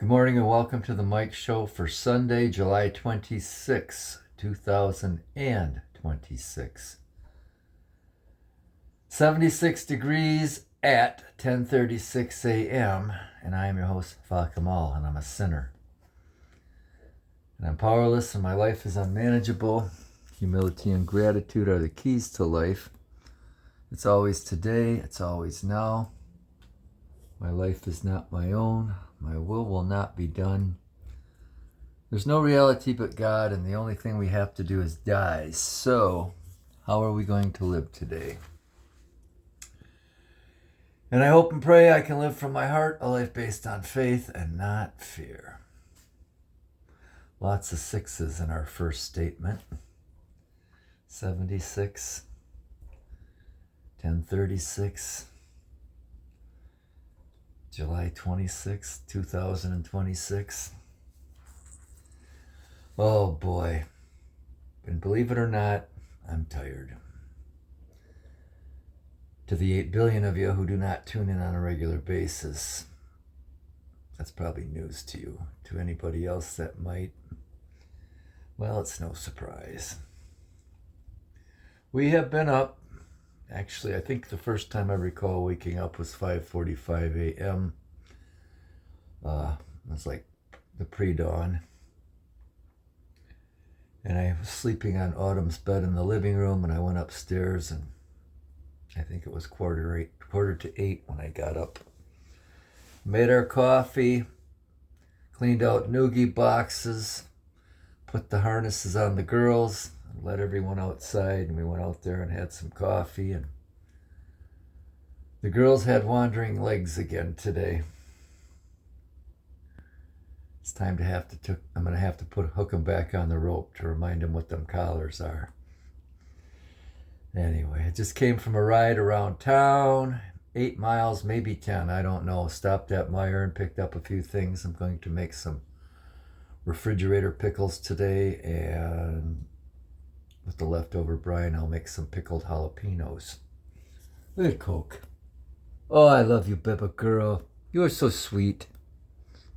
Good morning and welcome to the Mike Show for Sunday, July 26, 2026. 76 degrees at 10:36 a.m. and I am your host, Fa Kamal, and I'm a sinner. And I'm powerless and my life is unmanageable. Humility and gratitude are the keys to life. It's always today, it's always now. My life is not my own. My will not be done. There's no reality but God, and the only thing we have to do is die. So, how are we going to live today? And I hope and pray I can live from my heart a life based on faith and not fear. Lots of sixes in our first statement. 76, 10:36. July 26, 2026. Oh boy. And believe it or not, I'm tired. To the 8 billion of you who do not tune in on a regular basis, that's probably news to you. To anybody else that might, well, it's no surprise. We have been up. Actually, I think the first time I recall waking up was 5:45 a.m. It was like the pre-dawn. And I was sleeping on Autumn's bed in the living room, and I went upstairs, and I think it was quarter to eight when I got up. Made our coffee, cleaned out noogie boxes, put the harnesses on the girls, let everyone outside, and we went out there and had some coffee, and the girls had wandering legs again today. It's time I'm going to have to hook them back on the rope to remind them what them collars are. Anyway, I just came from a ride around town, 8 miles, maybe 10, I don't know. Stopped at Meijer and picked up a few things. I'm going to make some refrigerator pickles today, and with the leftover brine, I'll make some pickled jalapenos. Look at Coke. Oh, I love you, Beba girl. You are so sweet.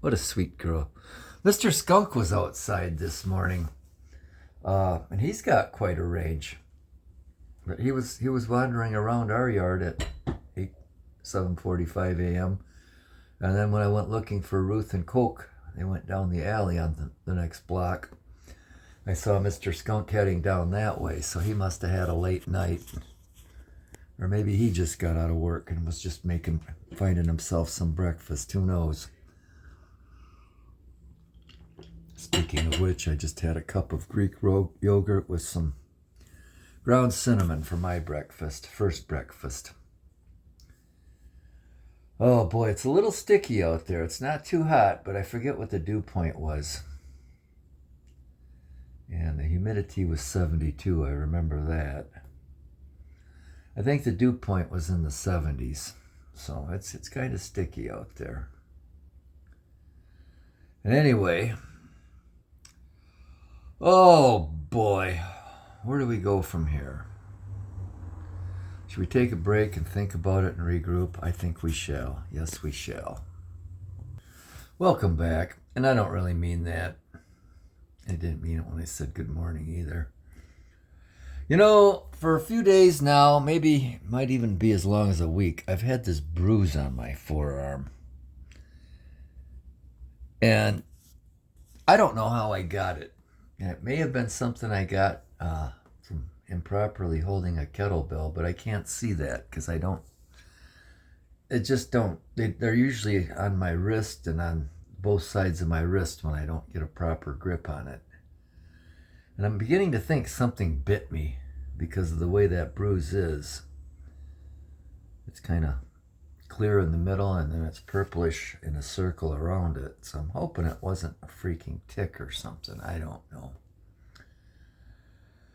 What a sweet girl. Mr. Skunk was outside this morning, and he's got quite a range. But he was wandering around our yard at 7:45 a.m. And then when I went looking for Ruth and Coke, they went down the alley on the next block. I saw Mr. Skunk heading down that way, so he must have had a late night. Or maybe he just got out of work and was just finding himself some breakfast. Who knows? Speaking of which, I just had a cup of Greek yogurt with some ground cinnamon for my first breakfast. Oh boy, it's a little sticky out there. It's not too hot, but I forget what the dew point was. And the humidity was 72, I remember that. I think the dew point was in the 70s, so it's kind of sticky out there. And anyway, oh boy, where do we go from here? Should we take a break and think about it and regroup? I think we shall. Yes, we shall. Welcome back, and I don't really mean that. I didn't mean it when I said good morning either. You know, for a few days now, maybe might even be as long as a week, I've had this bruise on my forearm. And I don't know how I got it. And it may have been something I got from improperly holding a kettlebell, but I can't see that because they're usually on my wrist and on both sides of my wrist when I don't get a proper grip on it. And I'm beginning to think something bit me because of the way that bruise is. It's kind of clear in the middle and then it's purplish in a circle around it. So I'm hoping it wasn't a freaking tick or something. I don't know.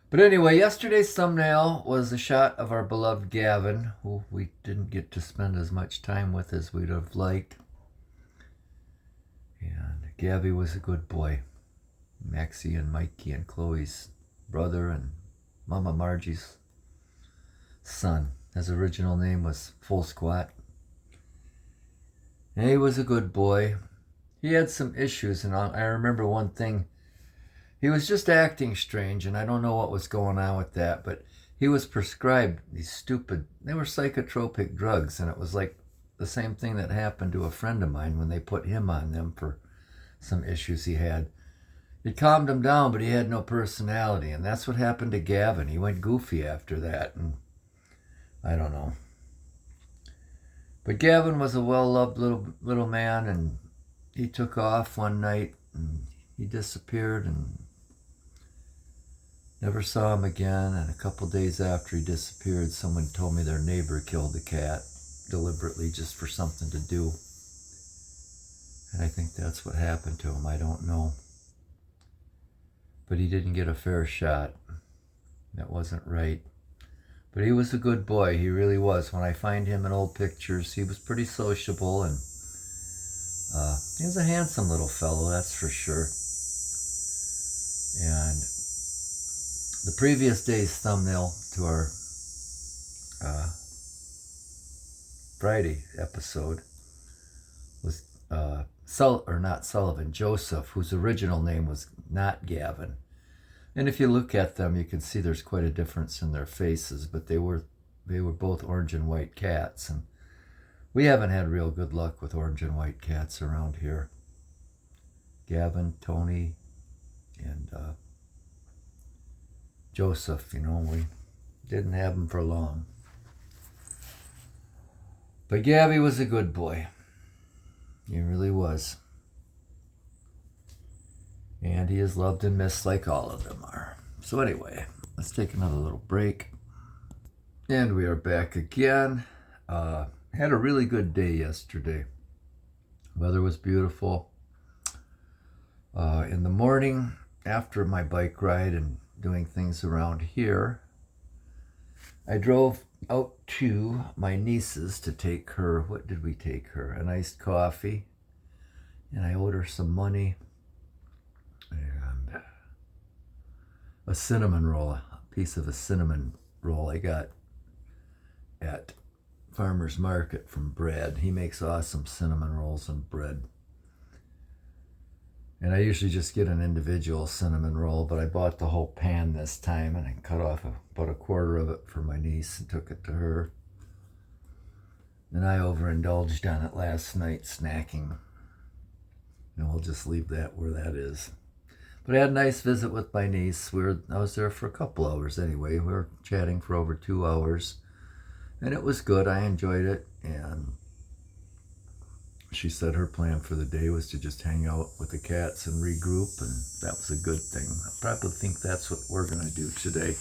But anyway, yesterday's thumbnail was a shot of our beloved Gavin, who we didn't get to spend as much time with as we'd have liked. And Gabby was a good boy. Maxie and Mikey and Chloe's brother and Mama Margie's son. His original name was Full Squat. And he was a good boy. he had some issues, and I remember one thing. He was just acting strange, and I don't know what was going on with that, but he was prescribed these stupid, they were psychotropic drugs, and it was like the same thing that happened to a friend of mine when they put him on them for some issues he had. It calmed him down, but he had no personality, and that's what happened to Gavin. He went goofy after that, and I don't know. But Gavin was a well-loved little man, and he took off one night, and he disappeared, and never saw him again. And a couple days after he disappeared, someone told me their neighbor killed the cat deliberately just for something to do. And I think that's what happened to him. I don't know. But he didn't get a fair shot. That wasn't right. But he was a good boy. He really was. When I find him in old pictures, he was pretty sociable, and he was a handsome little fellow, that's for sure. And the previous day's thumbnail to our Friday episode was Joseph, whose original name was not Gavin. And if you look at them, you can see there's quite a difference in their faces, but they were both orange and white cats, and we haven't had real good luck with orange and white cats around here. Gavin, Tony, and Joseph, we didn't have them for long. But Gabby was a good boy. He really was. And he is loved and missed like all of them are. So anyway, let's take another little break. And we are back again. Had a really good day yesterday. Weather was beautiful. In the morning, after my bike ride and doing things around here, I drove out to my niece's to take her, what did we take her? An iced coffee. And I owed her some money. And a cinnamon roll, a piece of a cinnamon roll I got at Farmer's Market from Brad. He makes awesome cinnamon rolls and bread. And I usually just get an individual cinnamon roll, but I bought the whole pan this time, and I cut off about a quarter of it for my niece and took it to her. And I overindulged on it last night, snacking. And we'll just leave that where that is. But I had a nice visit with my niece. I was there for a couple hours anyway. We were chatting for over 2 hours. And it was good. I enjoyed it. And she said her plan for the day was to just hang out with the cats and regroup. And that was a good thing. I probably think that's what we're going to do today.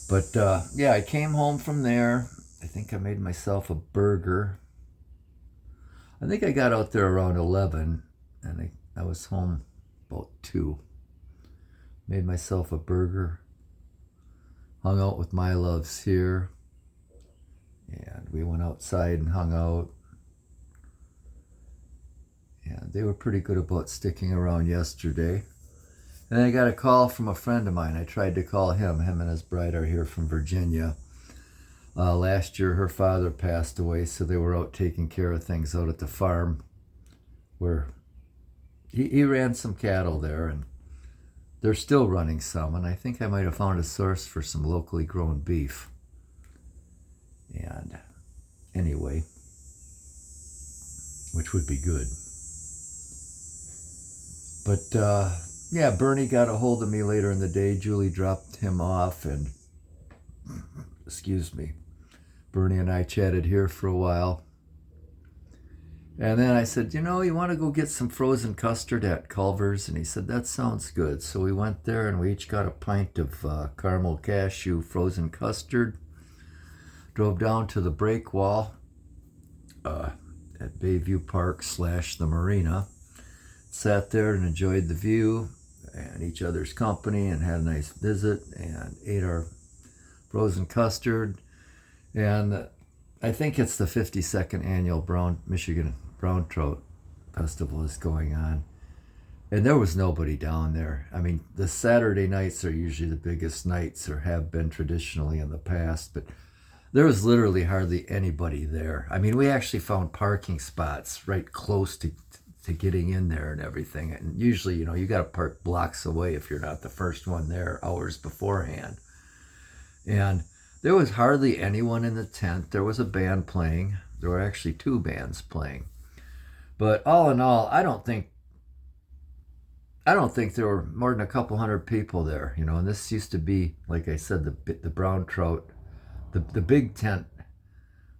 But yeah, I came home from there. I think I made myself a burger. I think I got out there around 11. And I was home about 2. Made myself a burger. Hung out with my loves here. And we went outside and hung out. And they were pretty good about sticking around yesterday. And then I got a call from a friend of mine. I tried to call him. Him and his bride are here from Virginia. Last year her father passed away, so they were out taking care of things out at the farm where he ran some cattle there, and they're still running some, and I think I might have found a source for some locally grown beef. And anyway, which would be good. But yeah, Bernie got a hold of me later in the day. Julie dropped him off, and excuse me, Bernie and I chatted here for a while. And then I said, you want to go get some frozen custard at Culver's? And he said, that sounds good. So we went there, and we each got a pint of caramel cashew frozen custard. Drove down to the break wall at Bayview Park / the marina. Sat there and enjoyed the view and each other's company, and had a nice visit and ate our frozen custard. And I think it's the 52nd annual Michigan Brown Trout Festival is going on. And there was nobody down there. I mean, the Saturday nights are usually the biggest nights, or have been traditionally in the past, but there was literally hardly anybody there. I mean, we actually found parking spots right close to to getting in there and everything. And usually, you got to park blocks away if you're not the first one there hours beforehand. And there was hardly anyone in the tent. There was a band playing. There were actually 2 bands playing. But all in all, I don't think there were more than a couple hundred people there, and this used to be, like I said, the Brown Trout, the big tent,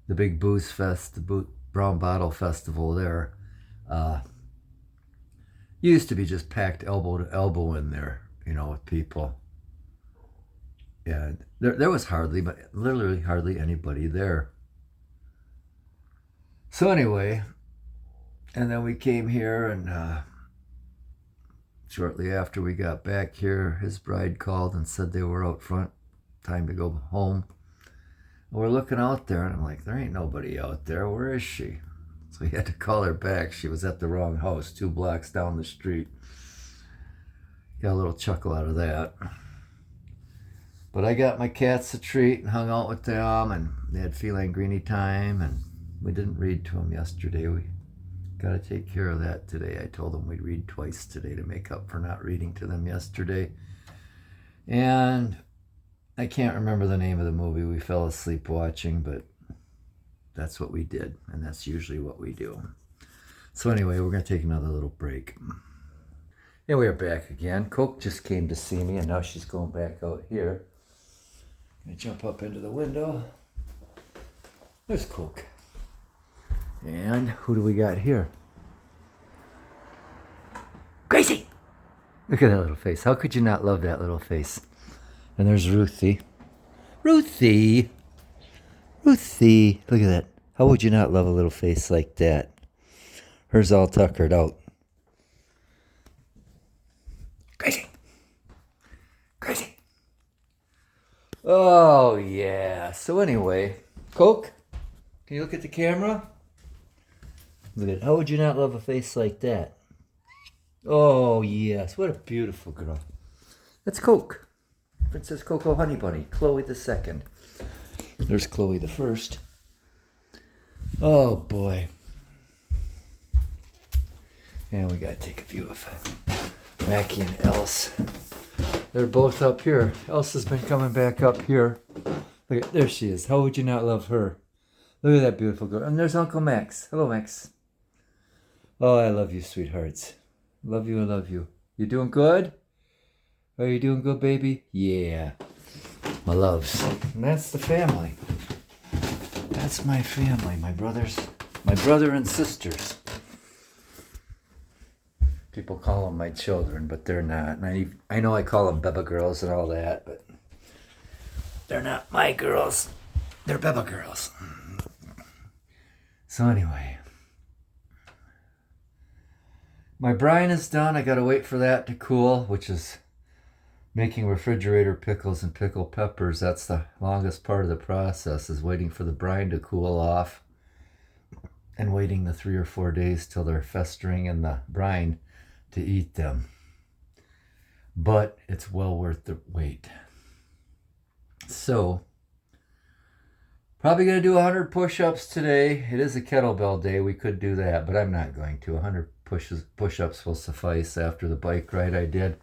the big booze fest, the Brown Bottle Festival there, used to be just packed elbow to elbow in there, with people. And there was literally hardly anybody there. So anyway, and then we came here, and shortly after we got back here, his bride called and said they were out front, time to go home. And we're looking out there, and I'm like, there ain't nobody out there. Where is she? So he had to call her back. She was at the wrong house, 2 blocks down the street. Got a little chuckle out of that. But I got my cats a treat and hung out with them, and they had feline greenie time, and we didn't read to them yesterday. We got to take care of that today. I told them we'd read twice today to make up for not reading to them yesterday. And I can't remember the name of the movie we fell asleep watching, but that's what we did, and that's usually what we do. So anyway, we're going to take another little break. And we are back again. Coke just came to see me, and now she's going back out here. I'm going to jump up into the window. There's Coke. And who do we got here? Gracie! Look at that little face. How could you not love that little face? And there's Ruthie. Ruthie! Ruthie! Look at that. How would you not love a little face like that? Hers all tuckered out. Gracie! Gracie! Oh, yeah. So anyway, Coke, can you look at the camera? Look at, how would you not love a face like that? Oh, yes. What a beautiful girl. That's Coke. Princess Coco Honey Bunny. Chloe the second. There's Chloe the first. Oh, boy. And we got to take a view of Mackie and Else. They're both up here. Else has been coming back up here. Look at, there she is. How would you not love her? Look at that beautiful girl. And there's Uncle Max. Hello, Max. Oh, I love you, sweethearts. Love you, I love you. You doing good? Are you doing good, baby? Yeah. My loves. And that's the family. That's my family. My brother and sisters. People call them my children, but they're not. And I know I call them Beba girls and all that, but they're not my girls. They're Beba girls. So anyway, my brine is done. I got to wait for that to cool, which is making refrigerator pickles and pickled peppers. That's the longest part of the process, is waiting for the brine to cool off and waiting the 3 or 4 days till they're festering in the brine to eat them. But it's well worth the wait. So, probably going to do 100 push-ups today. It is a kettlebell day. We could do that, but I'm not going to. 100 push-ups will suffice after the bike ride I did.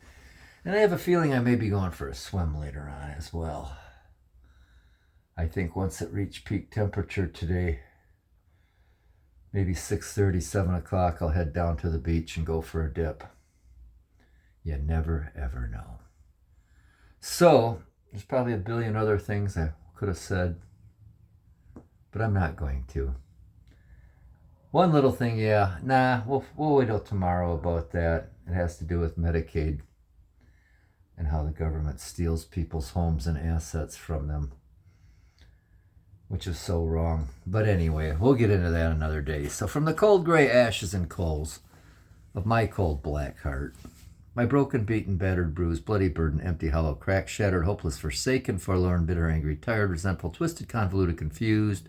And I have a feeling I may be going for a swim later on as well. I think once it reached peak temperature today, maybe 6:30, 7 o'clock, I'll head down to the beach and go for a dip. You never, ever know. So, there's probably a billion other things I could have said, but I'm not going to. One little thing, we'll wait till tomorrow about that. It has to do with Medicaid and how the government steals people's homes and assets from them, which is so wrong. But anyway, we'll get into that another day. So from the cold gray ashes and coals of my cold black heart, my broken, beaten, battered, bruised, bloody, burdened, empty, hollow, cracked, shattered, hopeless, forsaken, forlorn, bitter, angry, tired, resentful, twisted, convoluted, confused,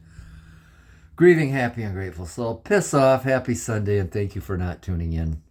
grieving, happy, ungrateful soul, piss off, happy Sunday, and thank you for not tuning in.